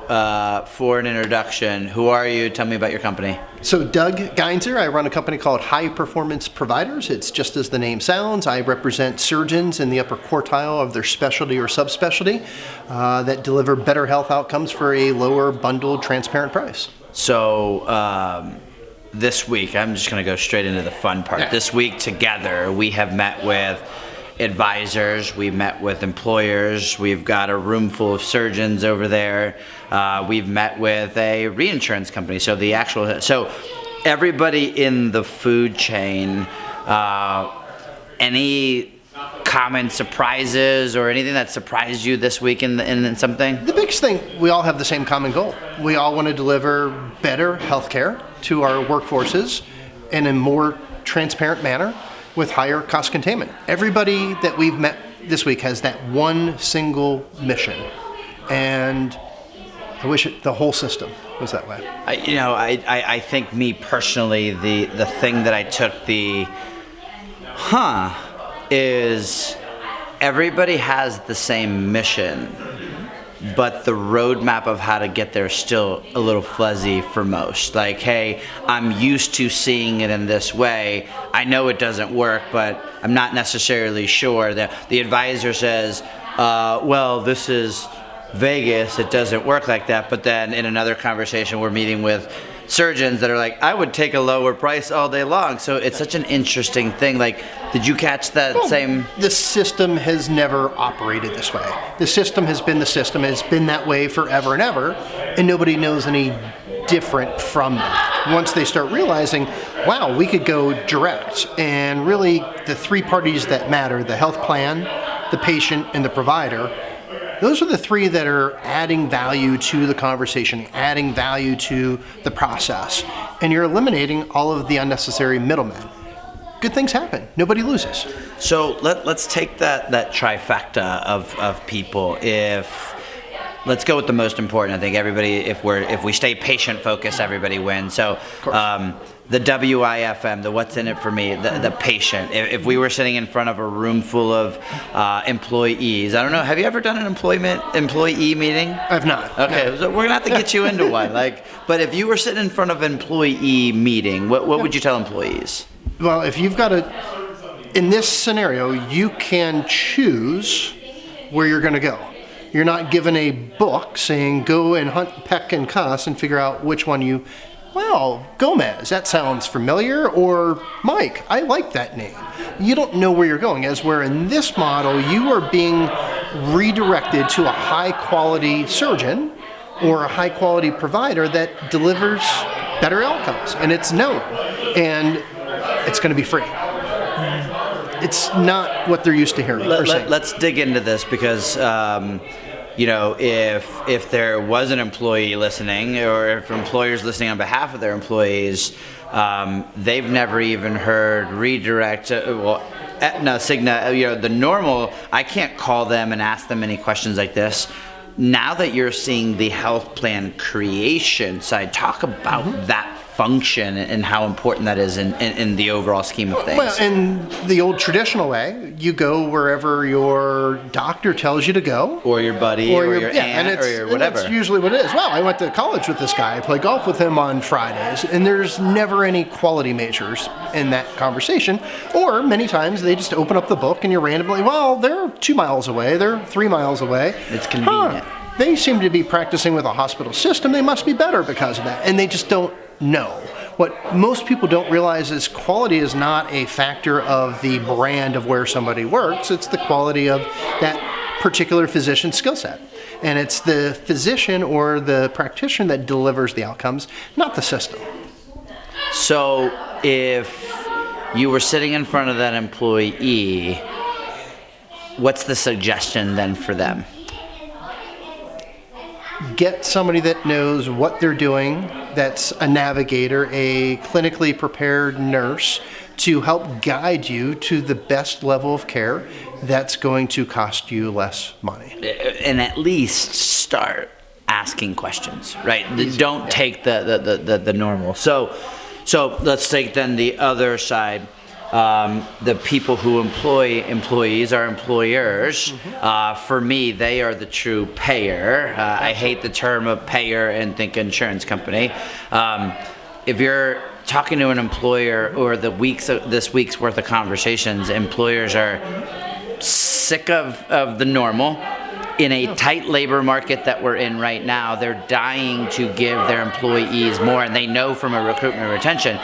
So, for an introduction, who are you? Tell me about your company. So Doug Geinzer, I run a company called High Performance Providers. It's just as the name sounds. I represent surgeons in the upper quartile of their specialty or subspecialty that deliver better health outcomes for a lower bundled transparent price. So, this week, I'm just going to go straight into the fun part. Yeah. This week together, we have met with advisors, we've met with employers, we've got a room full of surgeons over there, we've met with a reinsurance company. So everybody in the food chain, any common surprises or anything that surprised you this week in something? The biggest thing, we all have the same common goal. We all want to deliver better healthcare to our workforces in a more transparent manner with higher cost containment. Everybody that we've met this week has that one single mission, and I wish the whole system was that way. I think me personally, the thing that I took is everybody has the same mission, but the roadmap of how to get there is still a little fuzzy for most. Like, hey, I'm used to seeing it in this way. I know it doesn't work, but I'm not necessarily sure. The advisor says, well, this is Vegas, it doesn't work like that. But then in another conversation, we're meeting with surgeons that are like, I would take a lower price all day long. So it's such an interesting thing. Like, did you catch that same? The system has never operated this way. The system has been the system. It's been that way forever and ever, and nobody knows any different from that. Once they start realizing, wow, we could go direct, and really the three parties that matter, the health plan, the patient, and the provider, those are the three that are adding value to the conversation, adding value to the process, and you're eliminating all of the unnecessary middlemen. Good things happen. Nobody loses. So let's take that trifecta of people. Let's go with the most important. I think everybody, if we stay patient focused, everybody wins. So the WIFM, the what's in it for me, the patient. If we were sitting in front of a room full of employees, I don't know, have you ever done an employee meeting? I've not. Okay, No. so we're gonna have to get you into one. But if you were sitting in front of an employee meeting, what would you tell employees? Well, if you've got in this scenario, you can choose where you're going to go. You're not given a book saying go and hunt, peck, and cuss and figure out which one well, Gomez, that sounds familiar, or Mike, I like that name. You don't know where you're going, as where in this model, you are being redirected to a high-quality surgeon or a high-quality provider that delivers better outcomes, and it's known, and it's going to be free. It's not what they're used to hearing. Let's dig into this because, if there was an employee listening, or if employers listening on behalf of their employees, they've never even heard redirect. Aetna, Cigna, the normal. I can't call them and ask them any questions like this. Now that you're seeing the health plan creation side, talk about that function and how important that is in the overall scheme of things. Well, in the old traditional way, you go wherever your doctor tells you to go. Or your buddy, or your aunt, or your whatever. And that's usually what it is. Well, I went to college with this guy. I play golf with him on Fridays. And there's never any quality measures in that conversation. Or many times they just open up the book and you're randomly, well, they're 2 miles away. They're 3 miles away. It's convenient. They seem to be practicing with a hospital system. They must be better because of that. And they just don't know. What most people don't realize is quality is not a factor of the brand of where somebody works. It's the quality of that particular physician's skill set. And it's the physician or the practitioner that delivers the outcomes, not the system. So if you were sitting in front of that employee, what's the suggestion then for them? Get somebody that knows what they're doing, that's a navigator, a clinically prepared nurse, to help guide you to the best level of care that's going to cost you less money. And at least start asking questions, right? Don't take the normal. So let's take then the other side. The people who employ employees are employers. For me, they are the true payer. I hate the term of payer and think insurance company. If you're talking to an employer or this week's worth of conversations, employers are sick of the normal. In a tight labor market that we're in right now, they're dying to give their employees more, and they know from a recruitment and retention.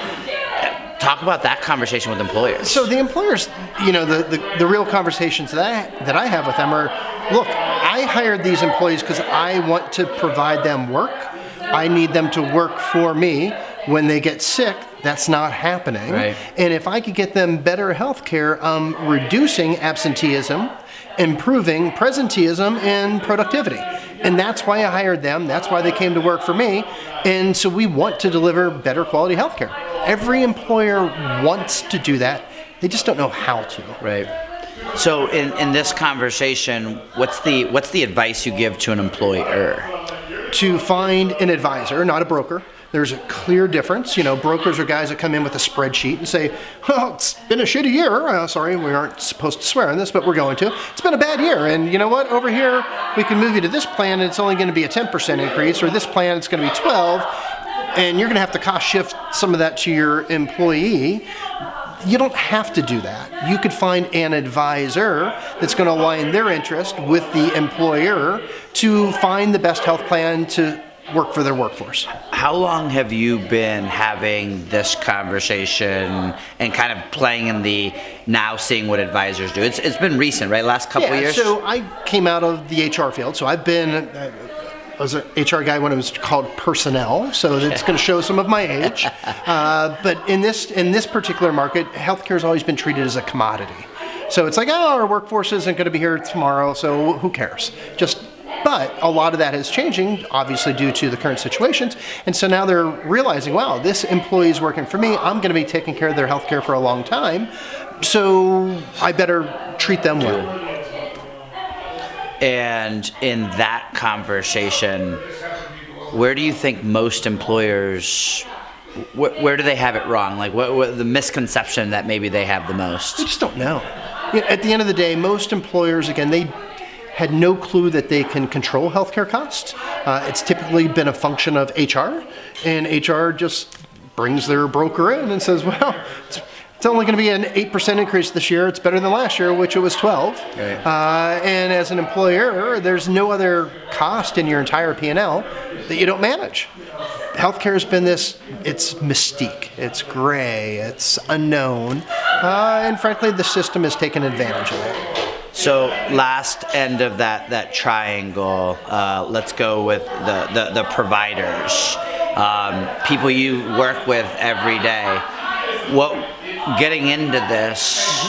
Talk about that conversation with employers. So the employers, the real conversations that I have with them are, look, I hired these employees because I want to provide them work. I need them to work for me. When they get sick, that's not happening. Right. And if I could get them better health care, reducing absenteeism, improving presenteeism and productivity. And that's why I hired them. That's why they came to work for me. And so we want to deliver better quality health care. Every employer wants to do that. They just don't know how to. Right. So in this conversation, what's the advice you give to an employer? To find an advisor, not a broker. There's a clear difference. Brokers are guys that come in with a spreadsheet and say, "Oh, it's been a shitty year. Sorry, we aren't supposed to swear on this, but we're going to. It's been a bad year. And you know what? Over here, we can move you to this plan, and it's only going to be a 10% increase, or this plan, it's going to be 12, and you're going to have to cost shift some of that to your employee." You don't have to do that. You could find an advisor that's going to align their interest with the employer to find the best health plan to work for their workforce. How long have you been having this conversation and kind of playing in the now seeing what advisors do? It's been recent, right? Last couple of years? So I came out of the HR field. So I was an HR guy when it was called personnel, so that's going to show some of my age. But in this particular market, healthcare has always been treated as a commodity. So it's like, our workforce isn't going to be here tomorrow, so who cares? But a lot of that is changing, obviously due to the current situations. And so now they're realizing, wow, this employee is working for me. I'm going to be taking care of their health care for a long time. So I better treat them well. And in that conversation, where do you think most employers, where do they have it wrong? Like what the misconception that maybe they have the most? They just don't know. At the end of the day, most employers, again, they had no clue that they can control healthcare costs. It's typically been a function of HR, and HR just brings their broker in and says, well, it's only going to be an 8% increase this year. It's better than last year, which it was 12. Right. And as an employer, there's no other cost in your entire P&L that you don't manage. Healthcare has been it's mystique, it's gray, it's unknown, and frankly, the system has taken advantage of it. So last end of that triangle, let's go with the providers, people you work with every day. Getting into this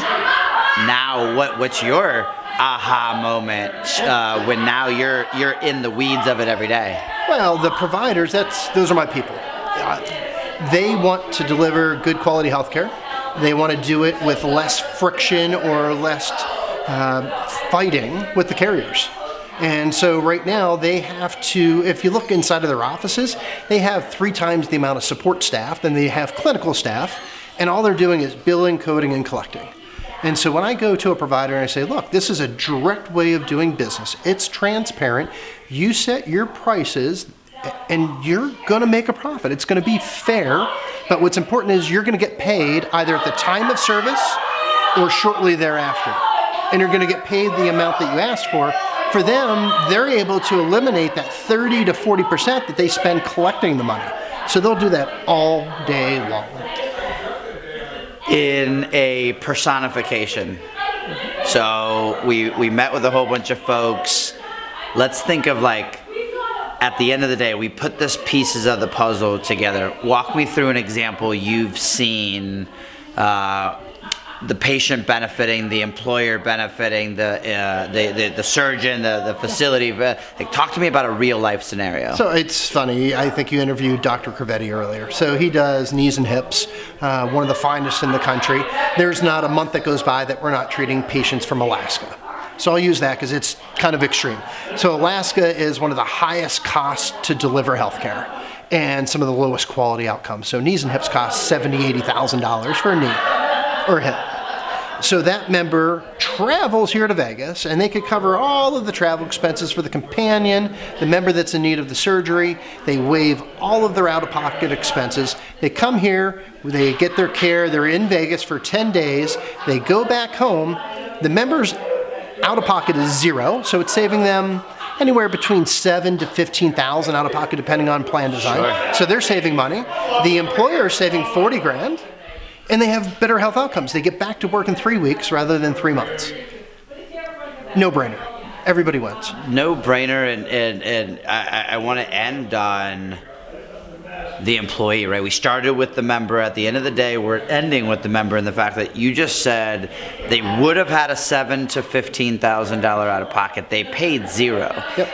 now, what's your aha moment when now you're in the weeds of it every day? Well, the providers, those are my people. They want to deliver good quality healthcare. They want to do it with less friction or less fighting with the carriers. And so right now they have to, if you look inside of their offices, they have 3 times the amount of support staff than they have clinical staff, and all they're doing is billing, coding, and collecting. And so when I go to a provider and I say, look, this is a direct way of doing business. It's transparent. You set your prices and you're going to make a profit. It's going to be fair, but what's important is you're going to get paid either at the time of service or shortly thereafter. And you're going to get paid the amount that you asked for. For them, they're able to eliminate that 30 to 40% that they spend collecting the money. So they'll do that all day long. In a personification. So we met with a whole bunch of folks. Let's think of at the end of the day, we put this pieces of the puzzle together. Walk me through an example you've seen, the patient benefiting, the employer benefiting, the surgeon, the facility. Talk to me about a real life scenario. So it's funny. I think you interviewed Dr. Crevetti earlier. So he does knees and hips, one of the finest in the country. There's not a month that goes by that we're not treating patients from Alaska. So I'll use that because it's kind of extreme. So Alaska is one of the highest costs to deliver healthcare and some of the lowest quality outcomes. So knees and hips cost $70,000, $80,000 for a knee. or hip. So that member travels here to Vegas, and they could cover all of the travel expenses for the companion, the member that's in need of the surgery. They waive all of their out-of-pocket expenses. They come here, they get their care, they're in Vegas for 10 days, they go back home. The member's out-of-pocket is zero, so it's saving them anywhere between $7,000 to $15,000 out-of-pocket, depending on plan design. Sure. So they're saving money. The employer is saving $40,000. And they have better health outcomes. They get back to work in 3 weeks rather than 3 months. No brainer. Everybody wins. No brainer, and I want to end on the employee, right? We started with the member. At the end of the day, we're ending with the member, and the fact that you just said they would have had a $7,000 to $15,000 out of pocket. They paid zero. Yep.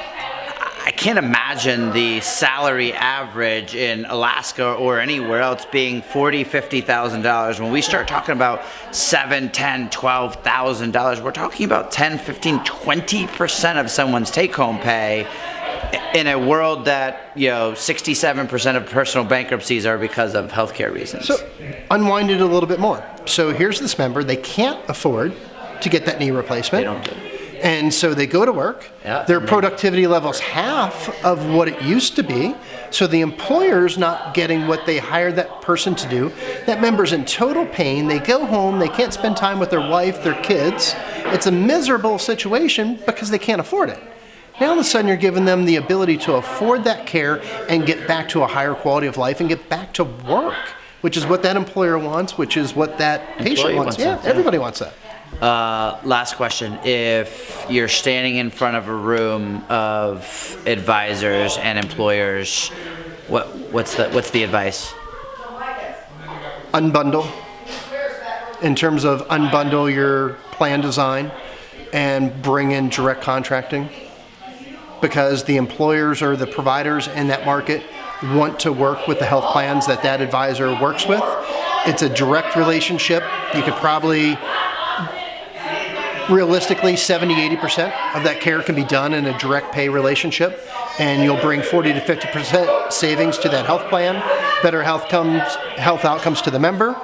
I can't imagine the salary average in Alaska or anywhere else being $40,000, $50,000. When we start talking about $7,000, $10,000, $12,000, we're talking about 10, 15, 20% of someone's take-home pay in a world that 67% of personal bankruptcies are because of healthcare reasons. So unwind it a little bit more. So here's this member. They can't afford to get that knee replacement. They don't do it. And so they go to work. Yeah. Their productivity level's half of what it used to be. So the employer's not getting what they hired that person to do. That member's in total pain. They go home. They can't spend time with their wife, their kids. It's a miserable situation because they can't afford it. Now all of a sudden you're giving them the ability to afford that care and get back to a higher quality of life and get back to work, which is what that employer wants, which is what that patient wants. Yeah, everybody wants that. Last question. If you're standing in front of a room of advisors and employers, what's the advice? Unbundle. In terms of unbundle your plan design and bring in direct contracting, because the employers or the providers in that market want to work with the health plans that advisor works with. It's a direct relationship. You could probably realistically, 70-80% of that care can be done in a direct pay relationship, and you'll bring 40 to 50% savings to that health plan, better health outcomes to the member.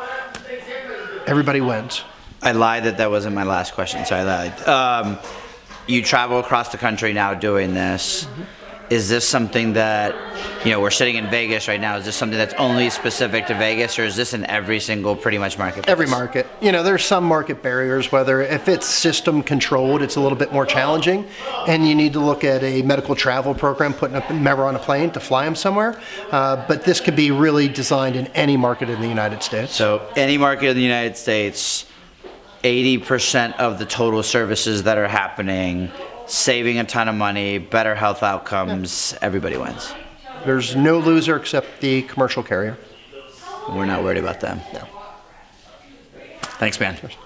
Everybody wins. I lied that wasn't my last question, so I lied. You travel across the country now doing this. Mm-hmm. Is this something that, we're sitting in Vegas right now, is this something that's only specific to Vegas, or is this in every single pretty much market? Every market. There's some market barriers, whether if it's system controlled, it's a little bit more challenging, and you need to look at a medical travel program, putting a member on a plane to fly them somewhere. But this could be really designed in any market in the United States. So any market in the United States, 80% of the total services that are happening, saving a ton of money, better health outcomes, everybody wins. There's no loser except the commercial carrier. We're not worried about them. No. Thanks, man. Cheers.